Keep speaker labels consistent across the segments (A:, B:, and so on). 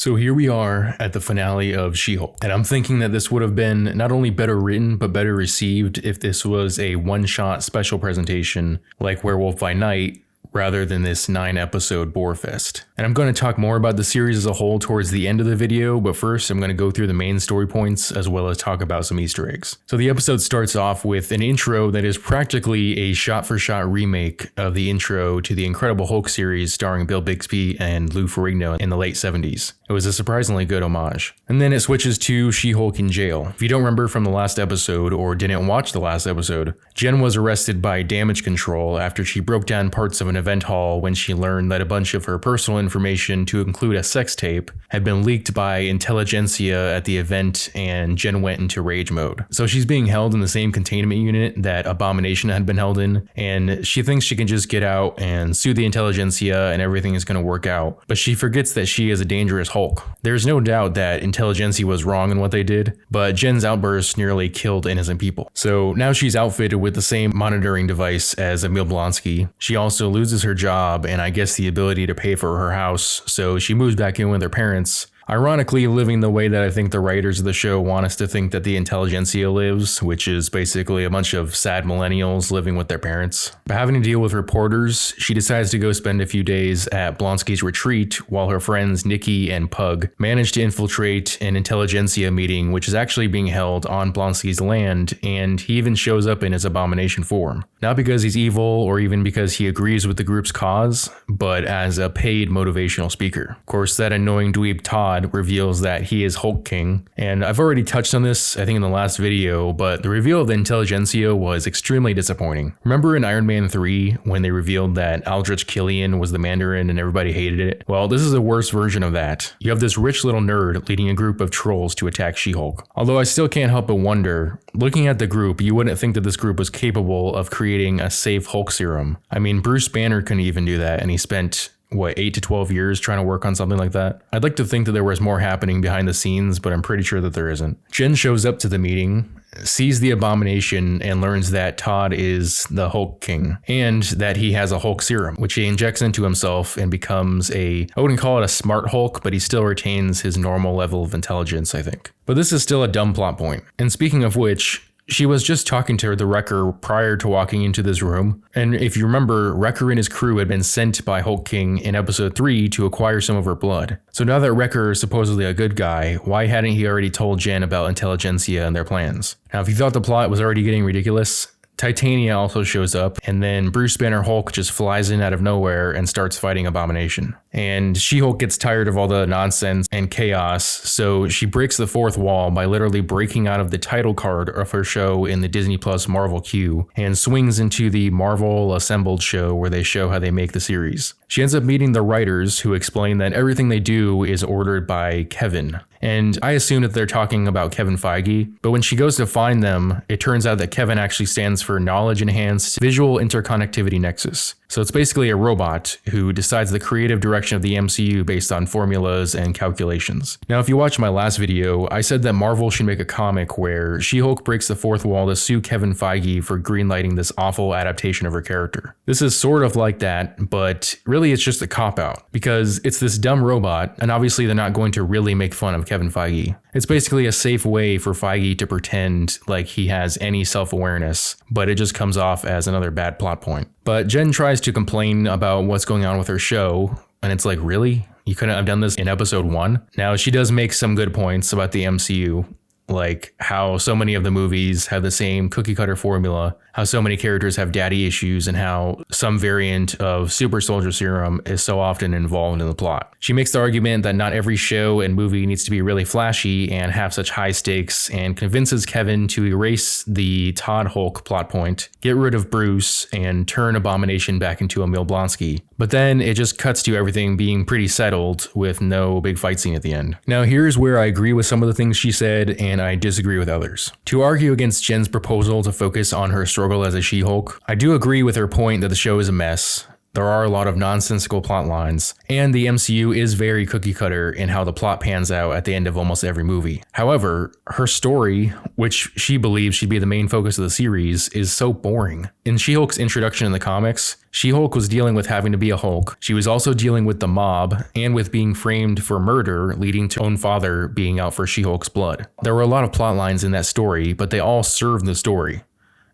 A: So here we are at the finale of She-Hulk, and I'm thinking that this would have been not only better written, but better received if this was a one-shot special presentation like Werewolf by Night, rather than this 9-episode bore fest. And I'm going to talk more about the series as a whole towards the end of the video, but first I'm going to go through the main story points as well as talk about some Easter eggs. So the episode starts off with an intro that is practically a shot-for-shot remake of the intro to the Incredible Hulk series starring Bill Bixby and Lou Ferrigno in the late 70s. It was a surprisingly good homage. And then it switches to She-Hulk in jail. If you don't remember from the last episode or didn't watch the last episode, Jen was arrested by damage control after she broke down parts of an event hall when she learned that a bunch of her personal information, to include a sex tape, had been leaked by intelligentsia at the event, and Jen went into rage mode. So she's being held in the same containment unit that Abomination had been held in, and she thinks she can just get out and sue the intelligentsia and everything is going to work out. But she forgets that she is a dangerous Hulk. There's no doubt that intelligentsia was wrong in what they did, but Jen's outburst nearly killed innocent people. So now she's outfitted with the same monitoring device as Emil Blonsky. She also loses her job and I guess the ability to pay for her house, so she moves back in with her parents. Ironically, living the way that I think the writers of the show want us to think that the intelligentsia lives, which is basically a bunch of sad millennials living with their parents. But having to deal with reporters, she decides to go spend a few days at Blonsky's retreat while her friends Nikki and Pug manage to infiltrate an intelligentsia meeting, which is actually being held on Blonsky's land, and he even shows up in his Abomination form. Not because he's evil or even because he agrees with the group's cause, but as a paid motivational speaker. Of course, that annoying dweeb Todd reveals that he is Hulk King, and I've already touched on this I think in the last video, but the reveal of the intelligentsia was extremely disappointing. Remember in Iron Man 3 when they revealed that Aldrich Killian was the Mandarin and everybody hated it? Well, this is a worse version of that. You have this rich little nerd leading a group of trolls to attack She-Hulk. Although I still can't help but wonder, looking at the group, you wouldn't think that this group was capable of creating a safe Hulk serum. I mean, Bruce Banner couldn't even do that, and he spent 8 to 12 years trying to work on something like that? I'd like to think that there was more happening behind the scenes, but I'm pretty sure that there isn't. Jen shows up to the meeting, sees the Abomination, and learns that Todd is the Hulk King, and that he has a Hulk serum, which he injects into himself and becomes I wouldn't call it a smart Hulk, but he still retains his normal level of intelligence, I think. But this is still a dumb plot point. And speaking of which, she was just talking to the Wrecker prior to walking into this room. And if you remember, Wrecker and his crew had been sent by Hulk King in episode 3 to acquire some of her blood. So now that Wrecker is supposedly a good guy, why hadn't he already told Jen about intelligentsia and their plans? Now, if you thought the plot was already getting ridiculous, Titania also shows up, and then Bruce Banner Hulk just flies in out of nowhere and starts fighting Abomination. And She-Hulk gets tired of all the nonsense and chaos, so she breaks the fourth wall by literally breaking out of the title card of her show in the Disney Plus Marvel queue and swings into the Marvel Assembled show where they show how they make the series. She ends up meeting the writers, who explain that everything they do is ordered by Kevin. And I assume that they're talking about Kevin Feige, but when she goes to find them, it turns out that Kevin actually stands for Knowledge Enhanced Visual Interconnectivity Nexus. So it's basically a robot who decides the creative direction of the MCU based on formulas and calculations. Now, if you watched my last video, I said that Marvel should make a comic where She-Hulk breaks the fourth wall to sue Kevin Feige for greenlighting this awful adaptation of her character. This is sort of like that, but really it's just a cop-out, because it's this dumb robot, and obviously they're not going to really make fun of Kevin Feige. It's basically a safe way for Feige to pretend like he has any self-awareness, but it just comes off as another bad plot point. But Jen tries to complain about what's going on with her show, and it's like, really? You couldn't have done this in episode 1? Now, she does make some good points about the MCU, like how so many of the movies have the same cookie cutter formula, how so many characters have daddy issues, and how some variant of super soldier serum is so often involved in the plot. She makes the argument that not every show and movie needs to be really flashy and have such high stakes, and convinces Kevin to erase the Todd Hulk plot point, get rid of Bruce, and turn Abomination back into Emil Blonsky. But then it just cuts to everything being pretty settled with no big fight scene at the end. Now, here's where I agree with some of the things she said, and I disagree with others. To argue against Jen's proposal to focus on her struggle as a She-Hulk, I do agree with her point that the show is a mess. There are a lot of nonsensical plot lines, and the MCU is very cookie cutter in how the plot pans out at the end of almost every movie. However, her story, which she believes should be the main focus of the series, is so boring. In She-Hulk's introduction in the comics, She-Hulk was dealing with having to be a Hulk. She was also dealing with the mob and with being framed for murder, leading to her own father being out for She-Hulk's blood. There were a lot of plot lines in that story, but they all served the story.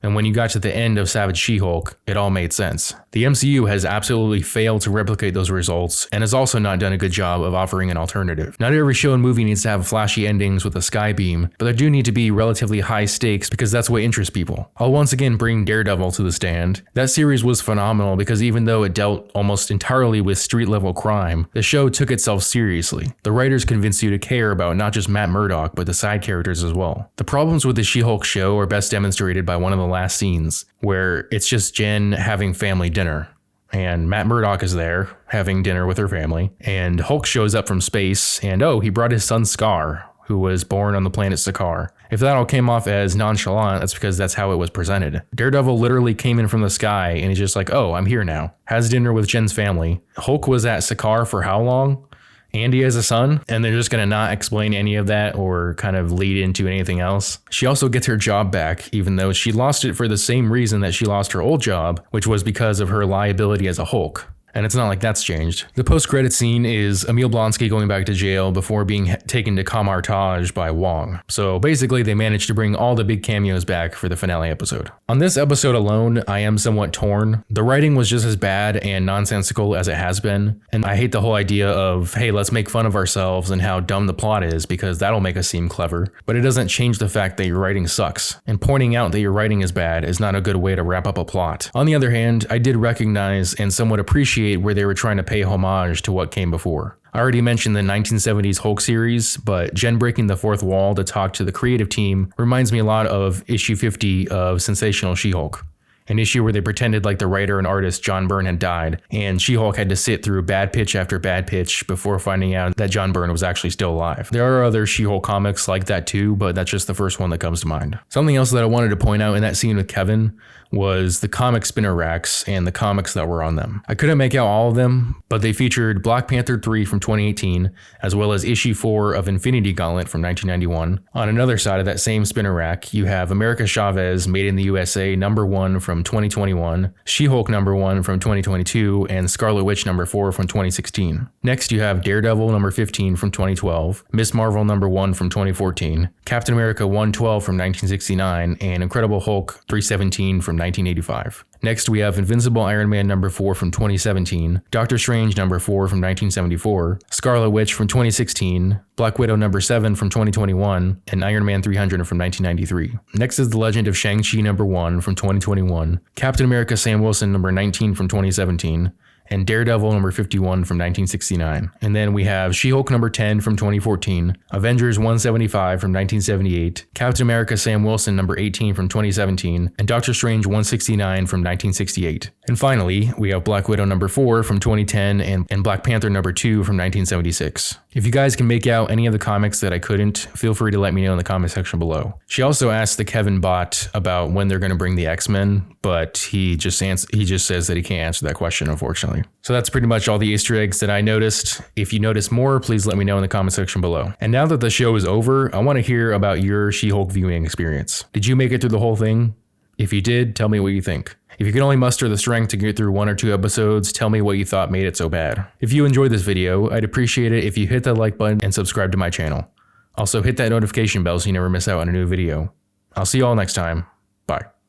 A: And when you got to the end of Savage She-Hulk, it all made sense. The MCU has absolutely failed to replicate those results and has also not done a good job of offering an alternative. Not every show and movie needs to have flashy endings with a sky beam, but there do need to be relatively high stakes because that's what interests people. I'll once again bring Daredevil to the stand. That series was phenomenal because even though it dealt almost entirely with street-level crime, the show took itself seriously. The writers convinced you to care about not just Matt Murdock, but the side characters as well. The problems with the She-Hulk show are best demonstrated by one of the last scenes, where it's just Jen having family dinner. And Matt Murdock is there having dinner with her family, and Hulk shows up from space, and oh, he brought his son Scar, who was born on the planet Sakaar. If that all came off as nonchalant, that's because that's how it was presented. Daredevil literally came in from the sky, and he's just like, oh, I'm here now. Has dinner with Jen's family. Hulk was at Sakaar for how long? Andy has a son, and they're just going to not explain any of that or kind of lead into anything else. She also gets her job back, even though she lost it for the same reason that she lost her old job, which was because of her liability as a Hulk. And it's not like that's changed. The post-credit scene is Emil Blonsky going back to jail before being taken to Kamartage by Wong. So basically, they managed to bring all the big cameos back for the finale episode. On this episode alone, I am somewhat torn. The writing was just as bad and nonsensical as it has been, and I hate the whole idea of, hey, let's make fun of ourselves and how dumb the plot is because that'll make us seem clever. But it doesn't change the fact that your writing sucks, and pointing out that your writing is bad is not a good way to wrap up a plot. On the other hand, I did recognize and somewhat appreciate where they were trying to pay homage to what came before. I already mentioned the 1970s Hulk series, but Jen breaking the fourth wall to talk to the creative team reminds me a lot of issue 50 of Sensational She-Hulk. An issue where they pretended like the writer and artist John Byrne had died, and She-Hulk had to sit through bad pitch after bad pitch before finding out that John Byrne was actually still alive. There are other She-Hulk comics like that too, but that's just the first one that comes to mind. Something else that I wanted to point out in that scene with Kevin was the comic spinner racks and the comics that were on them. I couldn't make out all of them, but they featured Black Panther 3 from 2018, as well as issue 4 of Infinity Gauntlet from 1991. On another side of that same spinner rack, you have America Chavez Made in the USA #1 from 2021, She-Hulk #1 from 2022, and Scarlet Witch #4 from 2016. Next, you have Daredevil #15 from 2012, Miss Marvel #1 from 2014, Captain America 112 from 1969, and Incredible Hulk 317 from 1985. Next, we have Invincible Iron Man #4 from 2017, Doctor Strange #4 from 1974, Scarlet Witch from 2016, Black Widow #7 from 2021, and Iron Man 300 from 1993. Next is The Legend of Shang-Chi #1 from 2021, Captain America Sam Wilson #19 from 2017, and Daredevil #51 from 1969. And then we have She-Hulk #10 from 2014, Avengers 175 from 1978, Captain America Sam Wilson #18 from 2017, and Doctor Strange 169 from 1968. And finally, we have Black Widow #4 from 2010 and Black Panther #2 from 1976. If you guys can make out any of the comics that I couldn't, feel free to let me know in the comment section below. She also asked the Kevin bot about when they're going to bring the X-Men, but he just says that he can't answer that question, unfortunately. So that's pretty much all the Easter eggs that I noticed. If you notice more, please let me know in the comment section below. And now that the show is over, I want to hear about your She-Hulk viewing experience. Did you make it through the whole thing? If you did, tell me what you think. If you can only muster the strength to get through 1 or 2 episodes, tell me what you thought made it so bad. If you enjoyed this video, I'd appreciate it if you hit that like button and subscribe to my channel. Also hit that notification bell so you never miss out on a new video. I'll see you all next time. Bye.